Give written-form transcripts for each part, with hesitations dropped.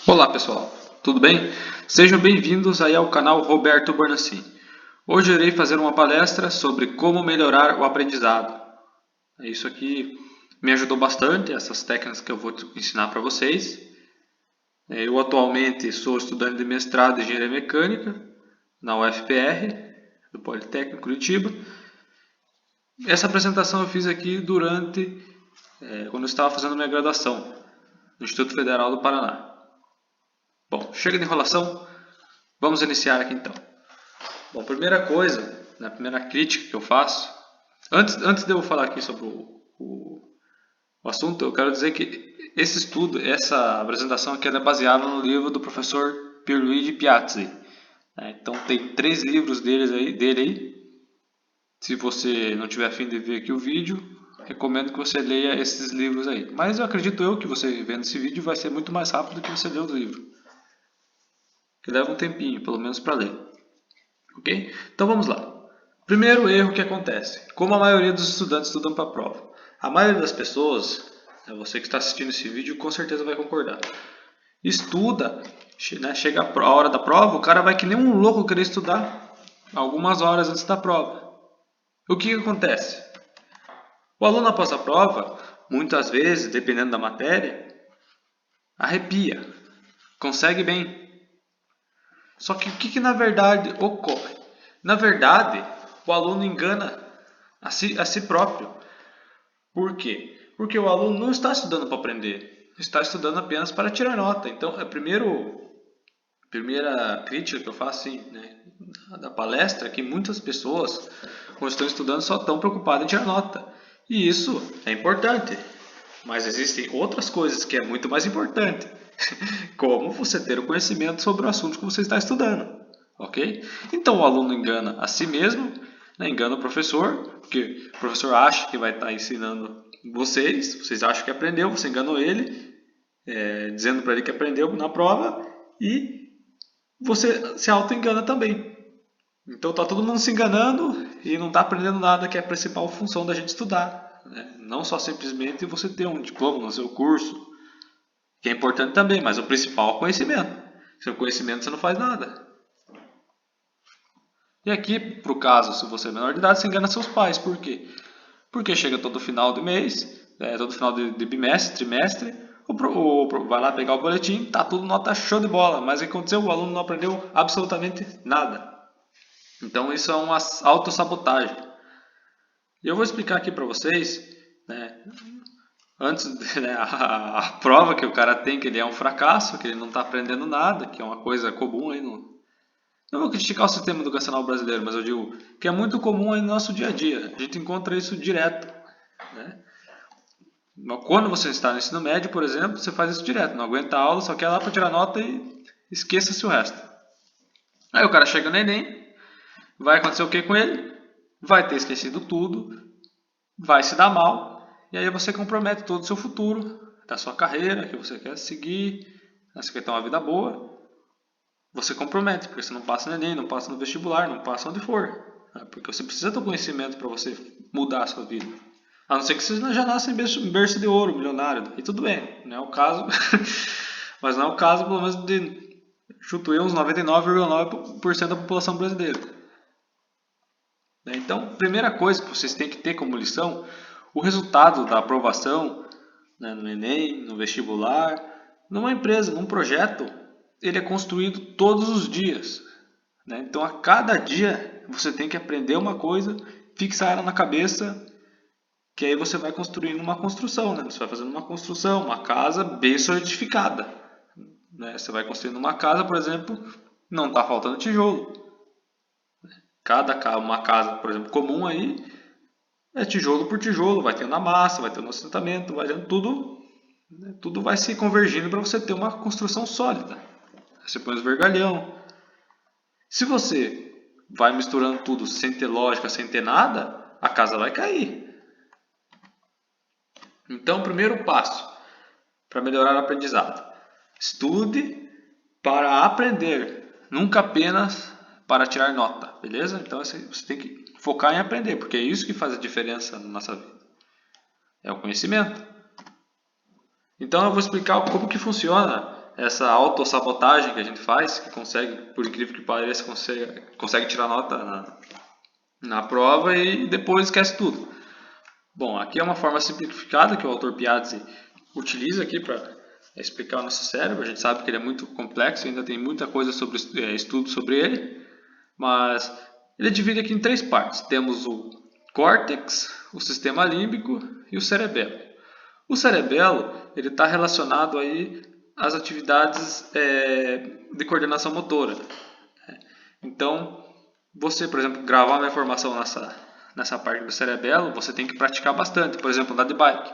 Olá pessoal, tudo bem? Sejam bem-vindos aí ao canal Roberto Bornacin. Hoje eu irei fazer uma palestra sobre como melhorar o aprendizado. Isso aqui me ajudou bastante, essas técnicas que eu vou ensinar para vocês. Eu atualmente sou estudante de mestrado em Engenharia Mecânica na UFPR, do Politécnico Curitiba. Essa apresentação eu fiz aqui quando eu estava fazendo minha graduação no Instituto Federal do Paraná. Bom, chega de enrolação, vamos iniciar aqui então. Bom, primeira coisa, a primeira crítica que eu faço, antes de eu falar aqui sobre o assunto, eu quero dizer que esse estudo, essa apresentação aqui é baseada no livro do professor Pierluigi Piazzi. Então tem 3 livros dele aí. Se você não tiver a fim de ver aqui o vídeo, recomendo que você leia esses livros aí. Mas eu acredito que você vendo esse vídeo vai ser muito mais rápido do que você ler o livro. Que leva um tempinho, pelo menos para ler. Ok? Então vamos lá. Primeiro erro que acontece. Como a maioria dos estudantes estudam para a prova. A maioria das pessoas, você que está assistindo esse vídeo, com certeza vai concordar. Estuda, chega a hora da prova, o cara vai que nem um louco querer estudar algumas horas antes da prova. O que acontece? O aluno após a prova, muitas vezes, dependendo da matéria, arrepia, consegue bem. Só que o que na verdade ocorre? Na verdade, o aluno engana a si próprio. Por quê? Porque o aluno não está estudando para aprender, está estudando apenas para tirar nota. Então, a primeira crítica que eu faço da palestra é que muitas pessoas, quando estão estudando, só estão preocupadas em tirar nota. E isso é importante, mas existem outras coisas que é muito mais importante, como você ter o conhecimento sobre o assunto que você está estudando. Ok? Então o aluno engana a si mesmo, engana o professor, porque o professor acha que vai estar ensinando vocês acham que aprendeu, você enganou ele, dizendo para ele que aprendeu na prova, e você se auto-engana também. Então está todo mundo se enganando e não está aprendendo nada, que é a principal função da gente estudar. Não só simplesmente você ter um diploma no seu curso, que é importante também, mas o principal é o conhecimento. Sem conhecimento você não faz nada. E aqui, para o caso, se você é menor de idade, você engana seus pais. Por quê? Porque chega todo final do mês, todo final de bimestre, trimestre, vai lá pegar o boletim, tá tudo nota show de bola. Mas o que aconteceu? O aluno não aprendeu absolutamente nada. Então isso é uma autossabotagem. E eu vou explicar aqui para vocês, antes a prova que o cara tem, que ele é um fracasso, que ele não está aprendendo nada, que é uma coisa comum aí no... Não vou criticar o sistema educacional brasileiro, mas eu digo que é muito comum aí no nosso dia a dia. A gente encontra isso direto. Quando você está no ensino médio, por exemplo, você faz isso direto. Não aguenta a aula, só quer lá para tirar nota e esqueça-se o resto. Aí o cara chega no Enem, vai acontecer o que com ele? Vai ter esquecido tudo, vai se dar mal, e aí você compromete todo o seu futuro, da sua carreira, que você quer seguir, você quer ter uma vida boa. Você compromete, porque você não passa no Enem, não passa no vestibular, não passa onde for. Porque você precisa do conhecimento para você mudar a sua vida. A não ser que você já nasça em berço de ouro, milionário. E tudo bem, não é o caso. Mas não é o caso, pelo menos, de, chuto eu, uns 99,9% da população brasileira. Então, primeira coisa que vocês têm que ter como lição, o resultado da aprovação no Enem, no vestibular, numa empresa, num projeto, ele é construído todos os dias. Então, a cada dia, você tem que aprender uma coisa, fixar ela na cabeça, que aí você vai construindo uma construção. Você vai fazendo uma construção, uma casa bem solidificada. Você vai construindo uma casa, por exemplo, não está faltando tijolo. Uma casa, por exemplo, comum aí, é tijolo por tijolo, vai tendo a massa, vai tendo o assentamento, vai tendo tudo. Tudo vai se convergindo para você ter uma construção sólida. Você põe os vergalhão. Se você vai misturando tudo sem ter lógica, sem ter nada, a casa vai cair. Então, primeiro passo para melhorar o aprendizado: estude para aprender, nunca apenas para tirar nota, beleza? Então você tem que focar em aprender, porque é isso que faz a diferença na nossa vida. É o conhecimento. Então eu vou explicar como que funciona essa autossabotagem que a gente faz, que consegue, por incrível que pareça, consegue tirar nota na prova e depois esquece tudo. Bom, aqui é uma forma simplificada que o autor Piazzi utiliza aqui para explicar o nosso cérebro. A gente sabe que ele é muito complexo, ainda tem muita coisa sobre estudo sobre ele, mas ele divide aqui em 3 partes. Temos o córtex, o sistema límbico e o cerebelo. O cerebelo ele está relacionado aí às atividades de coordenação motora. Então, você, por exemplo, gravar uma informação nessa parte do cerebelo, você tem que praticar bastante. Por exemplo, andar de bike.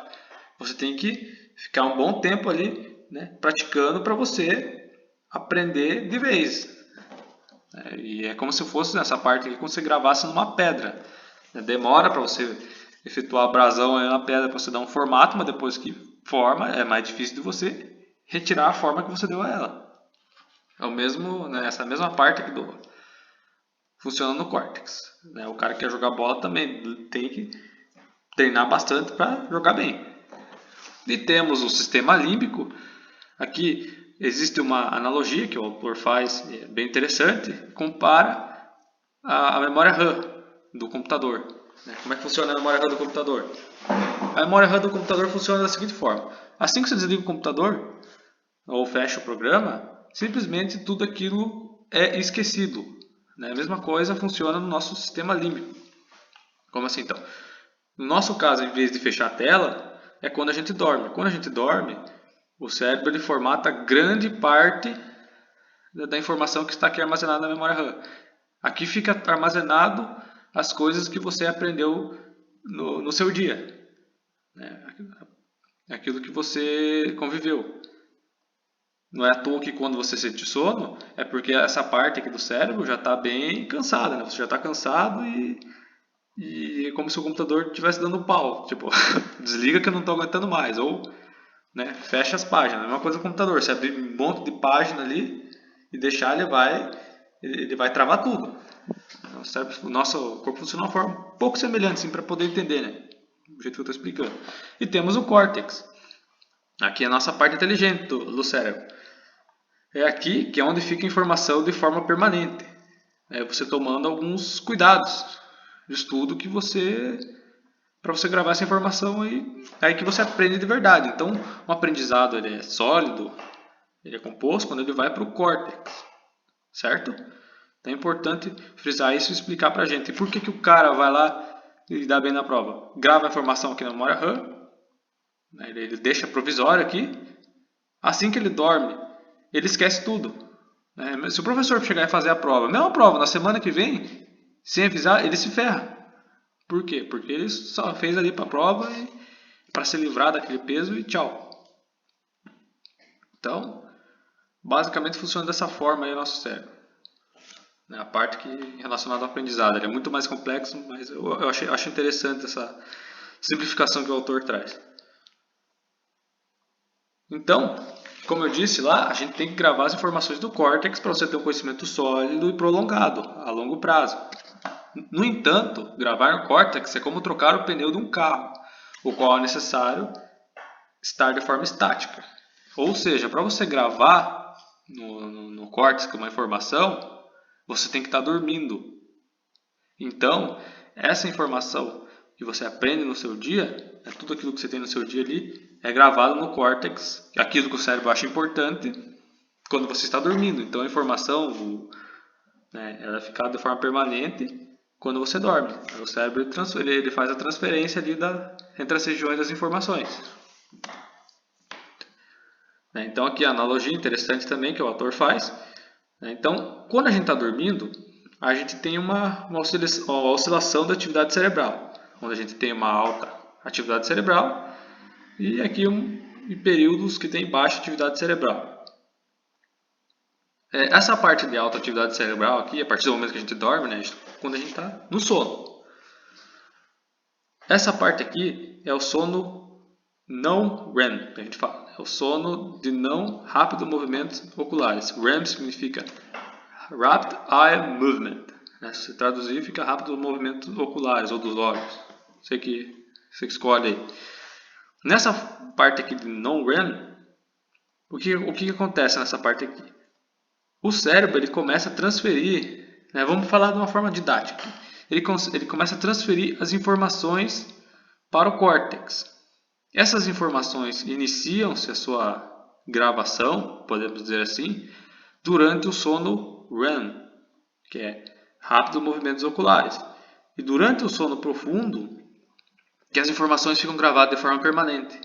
Você tem que ficar um bom tempo ali, né, praticando para você aprender de vez. E é como se fosse nessa parte aqui, como se você gravasse numa pedra. Demora para você efetuar a abrasão na pedra para você dar um formato, mas depois que forma, é mais difícil de você retirar a forma que você deu a ela. É o mesmo, né, essa mesma parte aqui funciona no córtex. O cara que quer jogar bola também tem que treinar bastante para jogar bem. E temos o sistema límbico. Aqui existe uma analogia que o autor faz, bem interessante, compara a memória RAM do computador. Como é que funciona a memória RAM do computador? A memória RAM do computador funciona da seguinte forma: assim que você desliga o computador ou fecha o programa, simplesmente tudo aquilo é esquecido. A mesma coisa funciona no nosso sistema límbico. Como assim então? No nosso caso, em vez de fechar a tela, é quando a gente dorme. Quando a gente dorme, o cérebro ele formata grande parte da informação que está aqui armazenada na memória RAM. Aqui fica armazenado as coisas que você aprendeu no seu dia. Aquilo que você conviveu. Não é à toa que quando você sente sono, é porque essa parte aqui do cérebro já está bem cansada. Você já está cansado e é como se o computador estivesse dando pau. Tipo, desliga que eu não estou aguentando mais. Ou fecha as páginas. A mesma coisa com o computador. Você abrir um monte de página ali e deixar, ele vai travar tudo. O nosso corpo funciona de uma forma um pouco semelhante, assim, para poder entender, do jeito que eu estou explicando. E temos o córtex. Aqui é a nossa parte inteligente do cérebro. É aqui que é onde fica a informação de forma permanente. Você tomando alguns cuidados de estudo para você gravar essa informação aí que você aprende de verdade. Então, um aprendizado ele é sólido, ele é composto quando ele vai para o córtex, certo? Então é importante frisar isso e explicar para a gente. E por que o cara vai lá e dá bem na prova? Grava a informação aqui na memória RAM, ele deixa provisório aqui. Assim que ele dorme, ele esquece tudo. Se o professor chegar e fazer a prova, mesma prova, na semana que vem, sem avisar, ele se ferra. Por quê? Porque ele só fez ali para a prova para se livrar daquele peso e tchau. Então, basicamente funciona dessa forma aí o nosso cérebro. A parte que relacionada ao aprendizado. Ele é muito mais complexo, mas eu acho interessante essa simplificação que o autor traz. Então, como eu disse lá, a gente tem que gravar as informações do córtex para você ter um conhecimento sólido e prolongado, a longo prazo. No entanto, gravar no córtex é como trocar o pneu de um carro, o qual é necessário estar de forma estática. Ou seja, para você gravar no córtex uma informação, você tem que estar dormindo. Então, essa informação que você aprende no seu dia, tudo aquilo que você tem no seu dia ali, é gravado no córtex, aquilo que o cérebro acha importante quando você está dormindo. Então, a informação ela fica de forma permanente quando você dorme. O cérebro ele faz a transferência ali entre as regiões das informações. Então, aqui a analogia interessante também que o autor faz. Então, quando a gente está dormindo, a gente tem uma oscilação da atividade cerebral, onde a gente tem uma alta atividade cerebral e aqui períodos que tem baixa atividade cerebral. Essa parte de alta atividade cerebral aqui, a partir do momento que a gente dorme, quando a gente está no sono. Essa parte aqui é o sono não REM, que a gente fala. É o sono de não rápido movimentos oculares. REM significa Rapid Eye Movement. Se traduzir, fica rápido movimentos oculares ou dos olhos. Você que escolhe aí. Nessa parte aqui de non-REM, o que acontece nessa parte aqui? O cérebro ele começa a transferir, né, vamos falar de uma forma didática, ele começa a transferir as informações para o córtex. Essas informações iniciam-se a sua gravação, podemos dizer assim, durante o sono REM, que é rápidos movimentos oculares. E durante o sono profundo, que as informações ficam gravadas de forma permanente.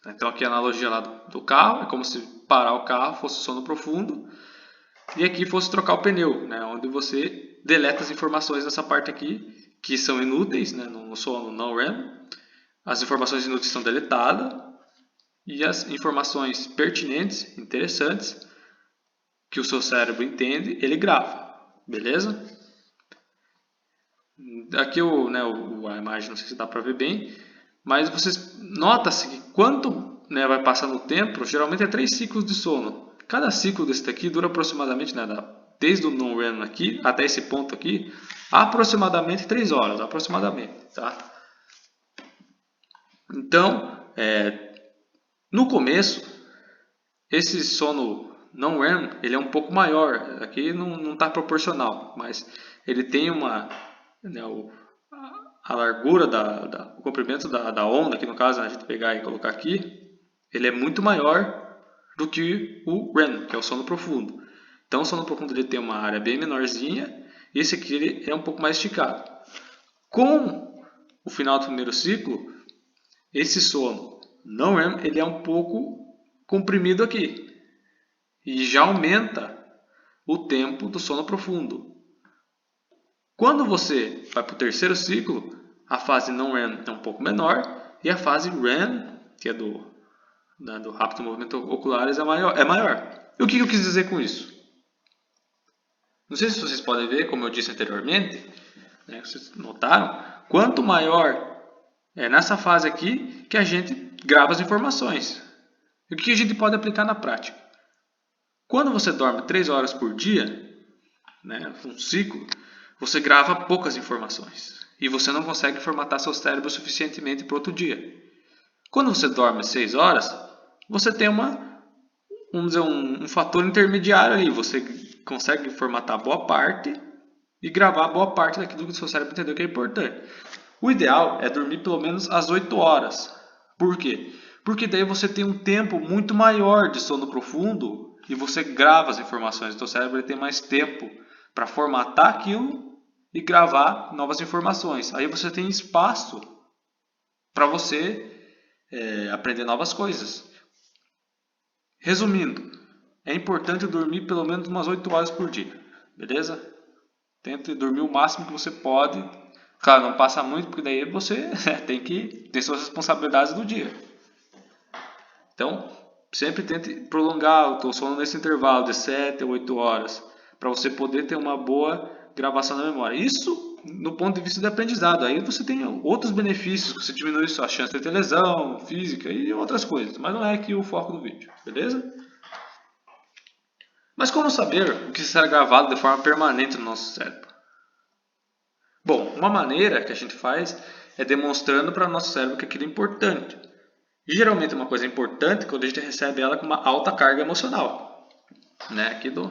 Então aqui a analogia lá do carro, é como se parar o carro fosse sono profundo, e aqui fosse trocar o pneu, né, onde você deleta as informações dessa parte aqui, que são inúteis, né, no sono não REM. As informações inúteis são deletadas, e as informações pertinentes, interessantes, que o seu cérebro entende, ele grava. Beleza? Aqui a imagem, não sei se dá para ver bem, mas vocês nota-se que quanto, né, vai passando o tempo, geralmente é 3 ciclos de sono. Cada ciclo desse daqui dura aproximadamente, né, desde o non-REM aqui até esse ponto aqui, aproximadamente 3 horas, aproximadamente, tá? Então, no começo, esse sono não REM, ele é um pouco maior, aqui não está proporcional, mas ele tem né, a largura, o comprimento da onda, que no caso a gente pegar e colocar aqui, ele é muito maior do que o REM, que é o sono profundo. Então o sono profundo ele tem uma área bem menorzinha, e esse aqui ele é um pouco mais esticado. Com o final do primeiro ciclo, esse sono não REM, ele é um pouco comprimido aqui, e já aumenta o tempo do sono profundo. Quando você vai para o terceiro ciclo, a fase não REM é um pouco menor e a fase REM, que é do rápido movimento oculares, é maior. E o que eu quis dizer com isso? Não sei se vocês podem ver, como eu disse anteriormente, né, vocês notaram, quanto maior é nessa fase aqui que a gente grava as informações. E o que a gente pode aplicar na prática? Quando você dorme 3 horas por dia, né, um ciclo, você grava poucas informações e você não consegue formatar seu cérebro suficientemente para outro dia. Quando você dorme 6 horas, você tem vamos dizer, um fator intermediário ali. Você consegue formatar boa parte e gravar boa parte daquilo que o seu cérebro entendeu que é importante. O ideal é dormir pelo menos às 8 horas. Por quê? Porque daí você tem um tempo muito maior de sono profundo e você grava as informações. O seu cérebro tem mais tempo para formatar aquilo e gravar novas informações. Aí você tem espaço para você aprender novas coisas. Resumindo, é importante dormir pelo menos umas 8 horas por dia, beleza? Tente dormir o máximo que você pode. Claro, não passa muito, porque daí você tem que ter suas responsabilidades do dia. Então, sempre tente prolongar o seu sono nesse intervalo de 7 a 8 horas, para você poder ter uma boa gravação na memória. Isso no ponto de vista de aprendizado. Aí você tem outros benefícios, você diminui sua chance de ter lesão física e outras coisas, mas não é aqui o foco do vídeo, beleza? Mas como saber o que será gravado de forma permanente no nosso cérebro? Bom, uma maneira que a gente faz é demonstrando para o nosso cérebro que aquilo é importante. E geralmente uma coisa importante quando a gente recebe ela com uma alta carga emocional. Né? Aqui do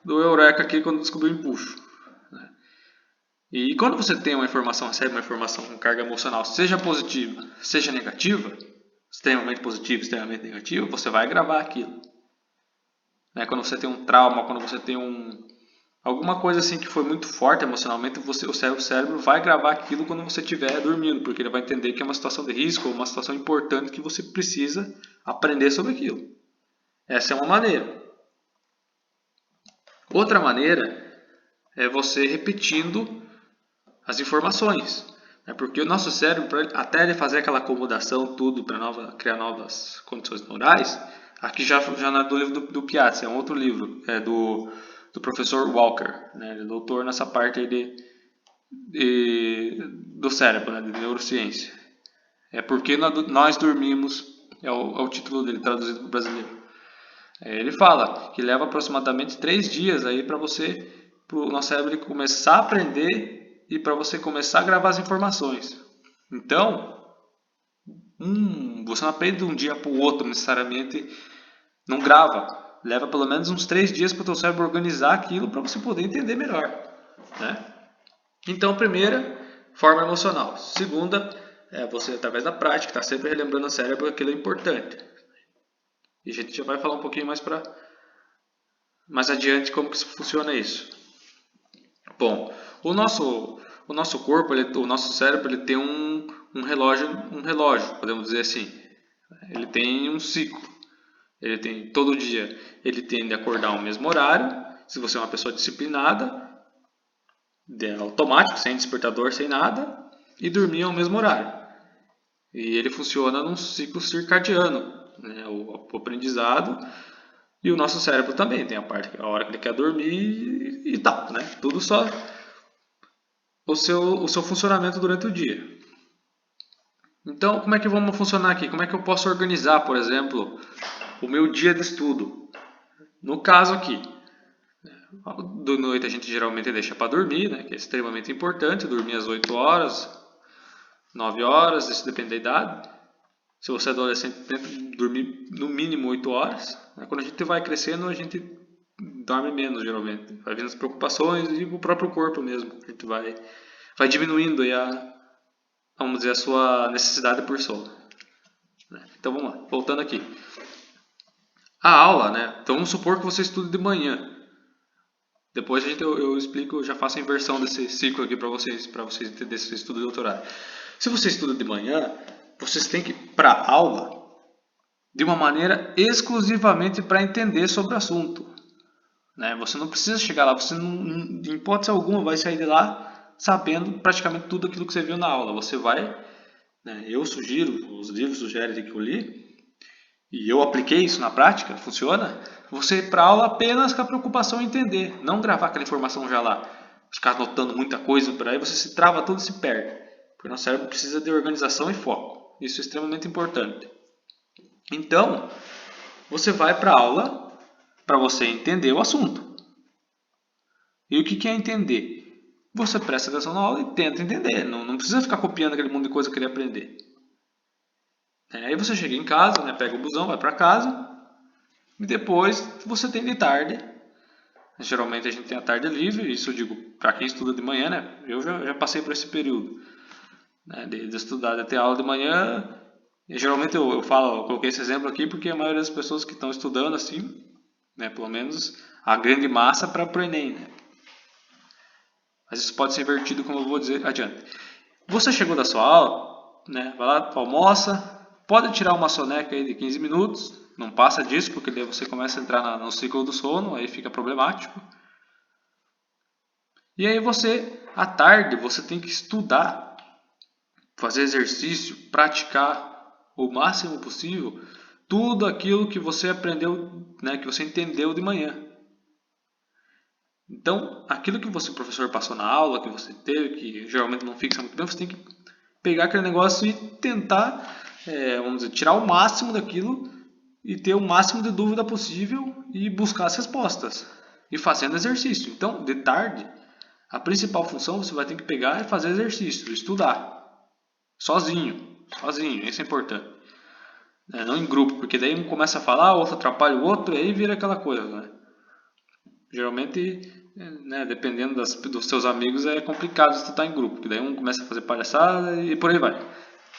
Eureka aqui quando descobriu o empuxo. Né? E quando você tem uma informação, recebe uma informação com carga emocional, seja positiva, seja negativa, extremamente positiva, extremamente negativa, você vai gravar aquilo. Né? Quando você tem um trauma, quando você tem alguma coisa assim que foi muito forte emocionalmente, o cérebro vai gravar aquilo quando você estiver dormindo, porque ele vai entender que é uma situação de risco ou uma situação importante que você precisa aprender sobre aquilo. Essa é uma maneira. Outra maneira é você repetindo as informações. Porque o nosso cérebro, até ele fazer aquela acomodação, tudo para criar novas condições neurais, aqui já não é do livro do Piazzi, é um outro livro, é do professor Walker, né? Ele é doutor nessa parte aí do cérebro, né? De neurociência. É porque nós dormimos, é o título dele traduzido para o brasileiro. Ele fala que leva aproximadamente 3 dias aí para o nosso cérebro começar a aprender e para você começar a gravar as informações. Então, Você não aprende de um dia para o outro necessariamente, não grava. Leva pelo menos uns 3 dias para o teu cérebro organizar aquilo para você poder entender melhor, né? Então, primeira, forma emocional. Segunda, é você através da prática, está sempre relembrando o cérebro que aquilo é importante. E a gente já vai falar um pouquinho mais adiante como que funciona isso. Bom, o nosso corpo, o nosso cérebro, ele tem um relógio, podemos dizer assim. Ele tem um ciclo. Ele tem todo dia, ele tende a acordar ao mesmo horário. Se você é uma pessoa disciplinada, automático, sem despertador, sem nada, e dormir ao mesmo horário. E ele funciona num ciclo circadiano, né? O aprendizado e o nosso cérebro também tem a hora que ele quer dormir e tal, né? Tudo só o seu funcionamento durante o dia. Então, como é que vamos funcionar aqui? Como é que eu posso organizar, por exemplo, o meu dia de estudo? No caso aqui, de noite a gente geralmente deixa para dormir, né? Que é extremamente importante, dormir às 8 horas, 9 horas, isso depende da idade. Se você é adolescente, tenta dormir no mínimo 8 horas. Quando a gente vai crescendo, a gente dorme menos, geralmente. Vai vindo as preocupações e o próprio corpo mesmo. A gente vai diminuindo aí vamos dizer, a sua necessidade por sono. Então vamos lá, voltando aqui. A aula, né? Então vamos supor que você estude de manhã. Depois eu explico, eu já faço a inversão desse ciclo aqui para vocês entenderem esse estudo de doutorado. Se você estuda de manhã, vocês têm que ir para a aula de uma maneira exclusivamente para entender sobre o assunto. Né? Você não precisa chegar lá, você não, em hipótese alguma vai sair de lá sabendo praticamente tudo aquilo que você viu na aula. Você vai, né? Eu sugiro, os livros sugerem que eu li, e eu apliquei isso na prática, funciona. Você ir para a aula apenas com a preocupação em entender, não gravar aquela informação já lá, ficar anotando muita coisa por aí, você se trava tudo e se perde. Porque o nosso cérebro precisa de organização e foco. Isso é extremamente importante. Então, você vai para a aula para você entender o assunto. E o que é entender? Você presta atenção na aula e tenta entender. Não precisa ficar copiando aquele monte de coisa que queria aprender. Aí você chega em casa, né, pega o busão, vai para casa. E depois você tem de tarde. Geralmente a gente tem a tarde livre. Isso eu digo para quem estuda de manhã, né? Eu já passei por esse período, né, de estudar, de ter aula de manhã. E geralmente eu coloquei esse exemplo aqui porque a maioria das pessoas que estão estudando assim, né, pelo menos a grande massa para o Enem, né? Mas isso pode ser invertido, como eu vou dizer adiante. Você chegou da sua aula, né, vai lá, almoça, pode tirar uma soneca aí de 15 minutos, não passa disso, porque daí você começa a entrar no ciclo do sono, aí fica problemático. E aí você, à tarde, você tem que estudar, fazer exercício, praticar o máximo possível tudo aquilo que você aprendeu, né, que você entendeu de manhã. Então, aquilo que você, professor, passou na aula, que você teve, que geralmente não fixa muito bem, você tem que pegar aquele negócio e tentar, vamos dizer, tirar o máximo daquilo e ter o máximo de dúvida possível e buscar as respostas. E fazendo exercício. Então, de tarde, a principal função você vai ter que pegar e fazer exercício, estudar. Sozinho, isso é importante. Não em grupo, porque daí um começa a falar, o outro atrapalha o outro, e aí vira aquela coisa, né? Geralmente, né, dependendo dos seus amigos, é complicado estudar em grupo, porque daí um começa a fazer palhaçada e por aí vai.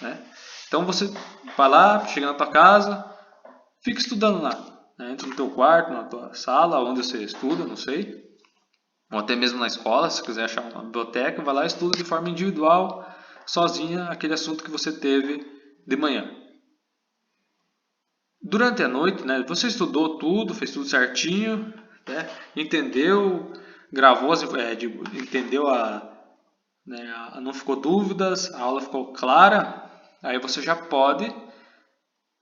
Né? Então você vai lá, chega na tua casa, fica estudando lá. Né? Entra no teu quarto, na tua sala, onde você estuda, não sei. Ou até mesmo na escola, se quiser achar uma biblioteca, vai lá e estuda de forma individual, sozinha, aquele assunto que você teve de manhã. Durante a noite, né, você estudou tudo, fez tudo certinho, né, entendeu, gravou, entendeu não ficou dúvidas, a aula ficou clara, aí você já pode,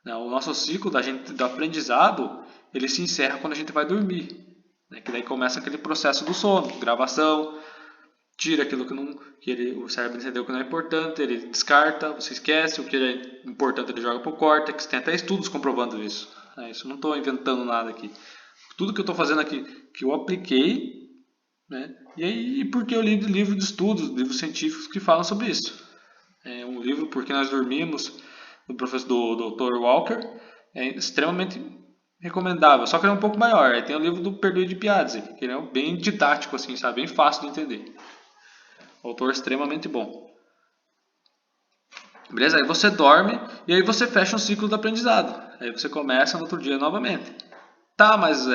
né, o nosso ciclo do aprendizado, ele se encerra quando a gente vai dormir, né, que daí começa aquele processo do sono, gravação, tira aquilo o cérebro entendeu que não é importante, ele descarta, você esquece, o que é importante ele joga para o córtex, tem até estudos comprovando isso. Isso não estou inventando nada aqui. Tudo que eu estou fazendo aqui, que eu apliquei, né? E aí, porque eu li livros de estudos, livros científicos que falam sobre isso. Um livro, Porque Nós Dormimos, do professor do Dr. Walker, é extremamente recomendável, só que ele é um pouco maior. Aí tem o livro do Perdoe de Piazzi, que ele é bem didático, assim, sabe? Bem fácil de entender. Autor extremamente bom. Beleza? Aí você dorme e aí você fecha um ciclo do aprendizado. Aí você começa no outro dia novamente. Tá, mas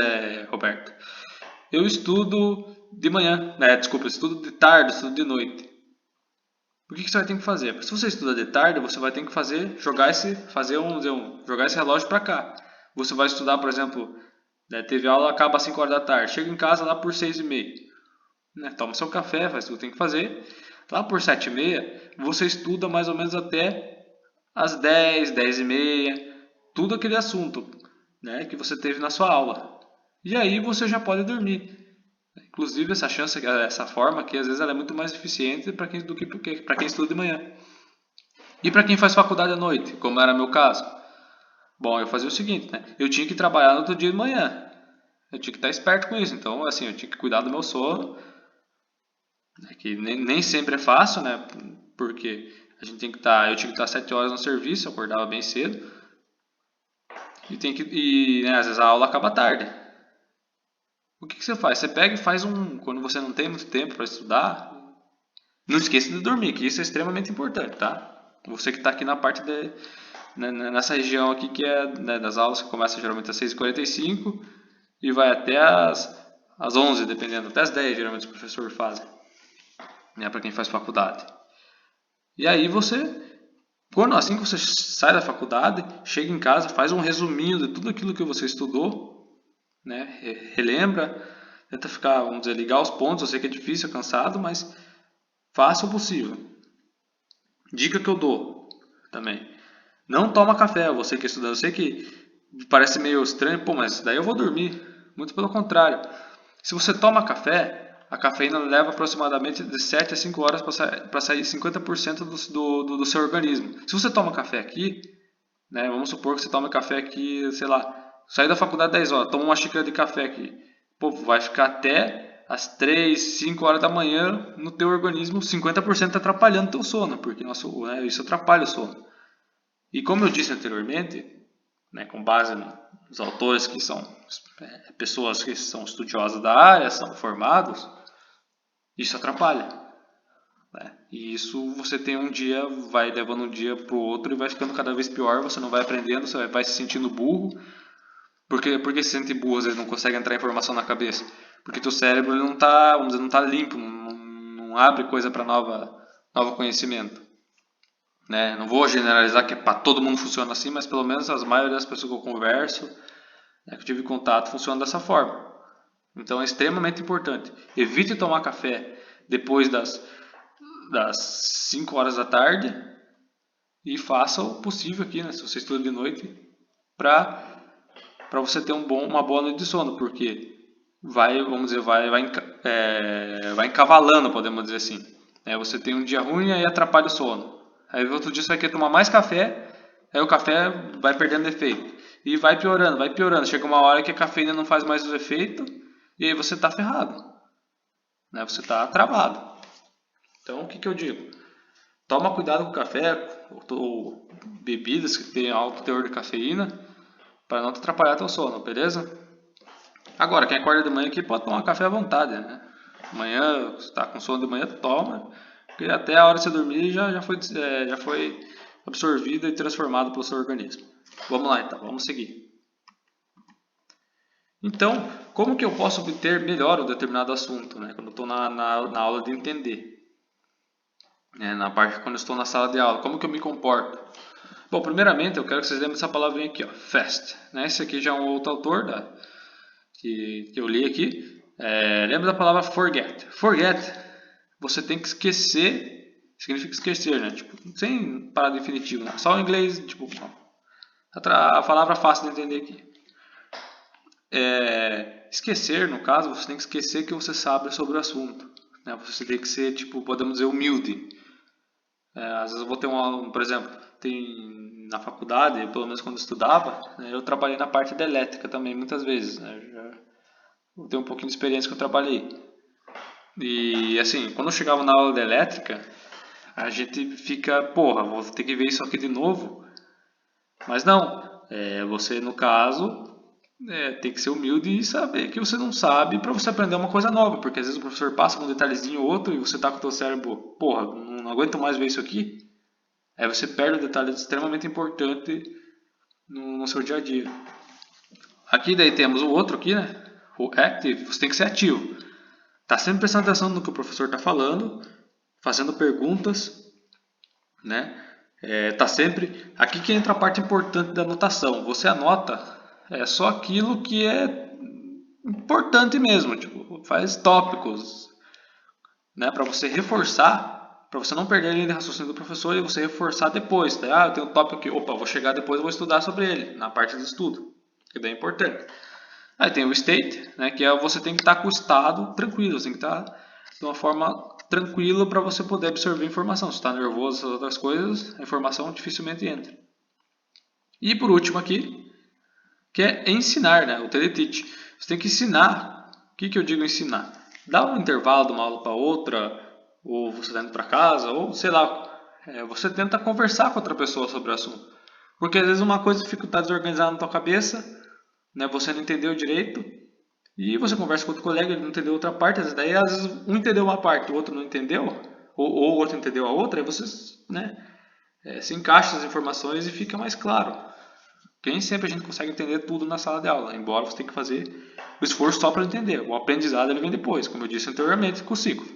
Roberto, eu estudo de manhã, desculpa, eu estudo de tarde, estudo de noite. O que você vai ter que fazer? Porque se você estuda de tarde, você vai ter que jogar esse relógio para cá. Você vai estudar, por exemplo, teve aula, acaba às 5 horas da tarde, chega em casa lá por 6h30. Toma seu café, faz tudo que tem que fazer. Lá por 7h30, você estuda mais ou menos até às 10, 10h30, tudo aquele assunto que você teve na sua aula. E aí você já pode dormir. Inclusive essa forma aqui, às vezes ela é muito mais eficiente do que para quem estuda de manhã. E para quem faz faculdade à noite, como era meu caso? Bom, eu fazia o seguinte, eu tinha que trabalhar no outro dia de manhã. Eu tinha que estar esperto com isso. Então, assim, eu tinha que cuidar do meu sono, que nem sempre é fácil, porque eu tinha que estar 7 horas no serviço, eu acordava bem cedo. E às vezes a aula acaba tarde. O que você faz? Você pega e faz quando você não tem muito tempo para estudar, não esqueça de dormir, que isso é extremamente importante, tá? Você que está aqui na parte nessa região aqui que é das aulas que começa geralmente às 6h45 e vai até às 11, dependendo, até às 10 geralmente os professores fazem, para quem faz faculdade. E aí assim que você sai da faculdade, chega em casa, faz um resuminho de tudo aquilo que você estudou, relembra, tenta ficar, vamos dizer, ligar os pontos. Eu sei que é difícil, é cansado, mas faça o possível. Dica que eu dou também: não toma café. Você que é estudante, eu sei que parece meio estranho, mas daí eu vou dormir. Muito pelo contrário. Se você toma café, a cafeína leva aproximadamente de 7 a 5 horas para sair 50% do seu organismo. Se você toma café aqui, vamos supor que você toma café aqui, sei lá, sair da faculdade 10 horas, toma uma xícara de café aqui. Vai ficar até às 3, 5 horas da manhã no teu organismo, 50% atrapalhando o teu sono, porque isso atrapalha o sono. E como eu disse anteriormente, com base nos autores que são pessoas que são estudiosas da área, são formados, isso atrapalha. E isso você tem vai levando um dia para o outro e vai ficando cada vez pior, você não vai aprendendo, você vai se sentindo burro. Por que se sente burro, às vezes não consegue entrar informação na cabeça? Porque teu cérebro ele não está limpo, não abre coisa para novo conhecimento. Não vou generalizar que para todo mundo funciona assim, mas pelo menos a maioria das pessoas que eu converso, que eu tive contato, funciona dessa forma. Então é extremamente importante. Evite tomar café depois das 5 horas da tarde e faça o possível aqui, se você estuda de noite, para você ter uma boa noite de sono, porque vai encavalando, podemos dizer assim. Você tem um dia ruim e aí atrapalha o sono. Aí outro dia você vai querer tomar mais café, aí o café vai perdendo efeito. E vai piorando. Chega uma hora que a cafeína não faz mais o efeito e aí você está ferrado. Você está travado. Então o que eu digo? Toma cuidado com o café ou bebidas que tenham alto teor de cafeína para não te atrapalhar teu sono, beleza? Agora, quem acorda de manhã aqui pode tomar café à vontade, Amanhã, você está com sono de manhã, toma. Porque até a hora de você dormir já foi absorvido e transformado pelo seu organismo. Vamos lá então, vamos seguir. Então, como que eu posso obter melhor um determinado assunto, quando eu estou na aula de entender? Na parte quando eu estou na sala de aula, como que eu me comporto? Bom, primeiramente eu quero que vocês lembrem dessa palavrinha aqui, fast. Esse aqui já é um outro autor que eu li aqui. Lembra da palavra forget. Forget, você tem que esquecer, significa esquecer, sem parar definitivo, só o inglês, a palavra fácil de entender aqui. Esquecer, no caso, você tem que esquecer que você sabe sobre o assunto. Você tem que ser, podemos dizer, humilde. Às vezes eu vou ter por exemplo, na faculdade, pelo menos quando eu estudava, eu trabalhei na parte da elétrica também, muitas vezes. Eu tenho um pouquinho de experiência que eu trabalhei. E assim, quando eu chegava na aula de elétrica, a gente fica, vou ter que ver isso aqui de novo. Mas não, você no caso tem que ser humilde e saber que você não sabe para você aprender uma coisa nova, porque às vezes o professor passa um detalhezinho ou outro e você tá com o teu cérebro, porra, não aguento mais ver isso aqui. Aí você perde um detalhe extremamente importante no seu dia a dia. Aqui daí temos o outro aqui, né? O active, você tem que ser ativo. Tá sempre prestando atenção no que o professor está falando, fazendo perguntas, né? Tá sempre. Aqui que entra a parte importante da anotação. Você anota só aquilo que é importante mesmo, tipo, faz tópicos, né? Para você reforçar, para você não perder a linha de raciocínio do professor e você reforçar depois. Tá? Eu tenho um tópico aqui, opa, vou chegar depois e vou estudar sobre ele na parte de estudo, que daí é importante. Aí tem o state, né? Que você tem que estar com o estado tranquilo, você tem que estar de uma forma tranquila para você poder absorver informação. Se está nervoso, essas outras coisas, a informação dificilmente entra. E por último aqui, que é ensinar, né? O teleteach. Você tem que ensinar. O que eu digo ensinar? Dá um intervalo de uma aula para outra, ou você está indo para casa, ou sei lá, você tenta conversar com outra pessoa sobre o assunto. Porque às vezes uma coisa está desorganizada na tua cabeça, né? Você não entendeu direito, e você conversa com outro colega, ele não entendeu outra parte, às vezes um entendeu uma parte, o outro não entendeu, ou o outro entendeu a outra, aí vocês, né, se encaixam as informações e fica mais claro. Porque nem sempre a gente consegue entender tudo na sala de aula, embora você tenha que fazer o esforço só para entender. O aprendizado ele vem depois, como eu disse anteriormente, com o ciclo.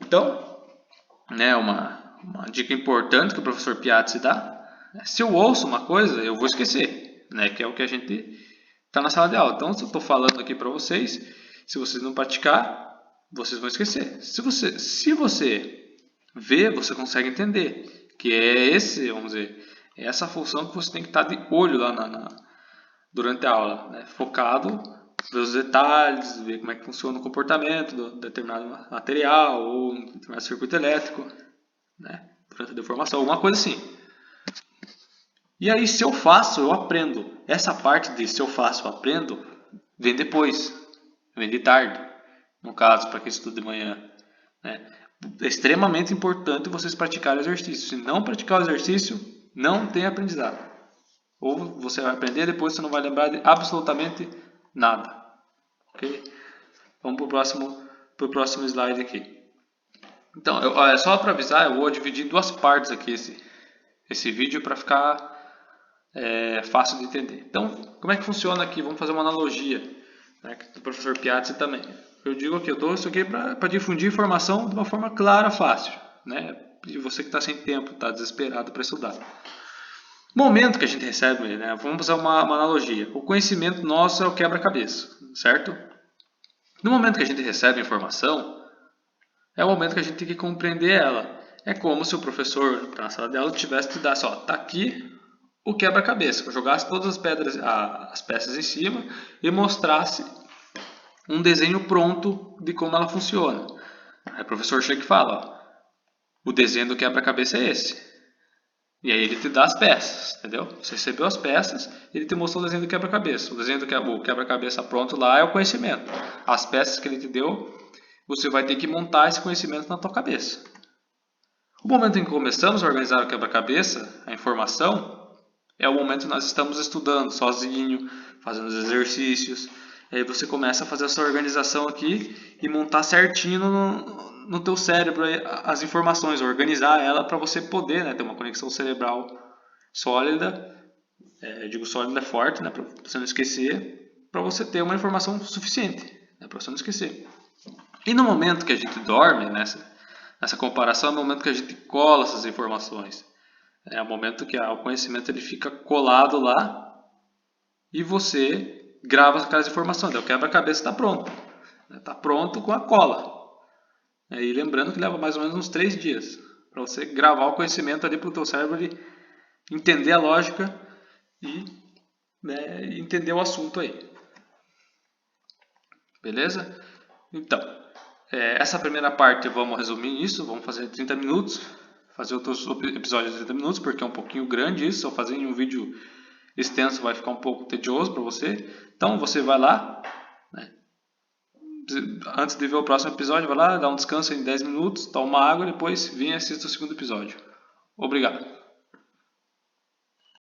Então, né, uma dica importante que o professor Piazzi dá, se eu ouço uma coisa, eu vou esquecer, né, que é o que a gente está na sala de aula. Então, se eu estou falando aqui para vocês, se vocês não praticar, vocês vão esquecer. Se você vê, você consegue entender. Que é esse, vamos dizer, é essa função que você tem que estar de olho lá durante a aula. Né? Focado, ver os detalhes, ver como é que funciona o comportamento de determinado material ou um determinado circuito elétrico. Né? Durante a deformação, alguma coisa assim. E aí, se eu faço, eu aprendo. Essa parte de se eu faço, eu aprendo, vem depois. Vem de tarde, no caso, para quem estuda de manhã. Né? É extremamente importante vocês praticarem o exercício. Se não praticar o exercício, não tem aprendizado. Ou você vai aprender, depois você não vai lembrar de absolutamente nada. Ok? Vamos para o próximo slide aqui. Então, só para avisar, eu vou dividir em duas partes aqui esse vídeo para ficar fácil de entender. Então, como é que funciona aqui? Vamos fazer uma analogia, né, do professor Piazzi também. Eu digo que eu dou isso aqui para difundir informação de uma forma clara, fácil, né? E você que está sem tempo, está desesperado para estudar. Momento que a gente recebe, né? Vamos fazer uma analogia. O conhecimento nosso é o quebra-cabeça, certo? No momento que a gente recebe a informação, é o momento que a gente tem que compreender ela. É como se o professor, na sala de aula, tivesse te dado, ó, tá aqui o quebra-cabeça, jogasse todas as peças em cima e mostrasse um desenho pronto de como ela funciona. Aí o professor chega e fala, ó, o desenho do quebra-cabeça é esse. E aí ele te dá as peças, entendeu? Você recebeu as peças, ele te mostrou o desenho do quebra-cabeça. O desenho do quebra-cabeça pronto lá é o conhecimento. As peças que ele te deu, você vai ter que montar esse conhecimento na tua cabeça. O momento em que começamos a organizar o quebra-cabeça, a informação, é o momento que nós estamos estudando sozinho, fazendo os exercícios. E aí você começa a fazer a sua organização aqui e montar certinho no teu cérebro as informações, organizar ela para você poder, né, ter uma conexão cerebral sólida. Eu digo sólida forte, né, para você não esquecer, para você ter uma informação suficiente, né, para você não esquecer. E no momento que a gente dorme, nessa comparação, é o momento que a gente cola essas informações. É o momento que o conhecimento ele fica colado lá e você grava aquelas informações. O quebra-cabeça está pronto. Está pronto com a cola. E lembrando que leva mais ou menos uns 3 dias para você gravar o conhecimento ali para o teu cérebro ele entender a lógica e, né, entender o assunto aí. Beleza? Então, essa primeira parte vamos resumir isso. Vamos fazer 30 minutos. Fazer outros episódios de 30 minutos, porque é um pouquinho grande isso. Só fazer em um vídeo extenso vai ficar um pouco tedioso para você. Então você vai lá, né? Antes de ver o próximo episódio, vai lá, dá um descanso em 10 minutos, toma uma água e depois vem e assista o segundo episódio. Obrigado.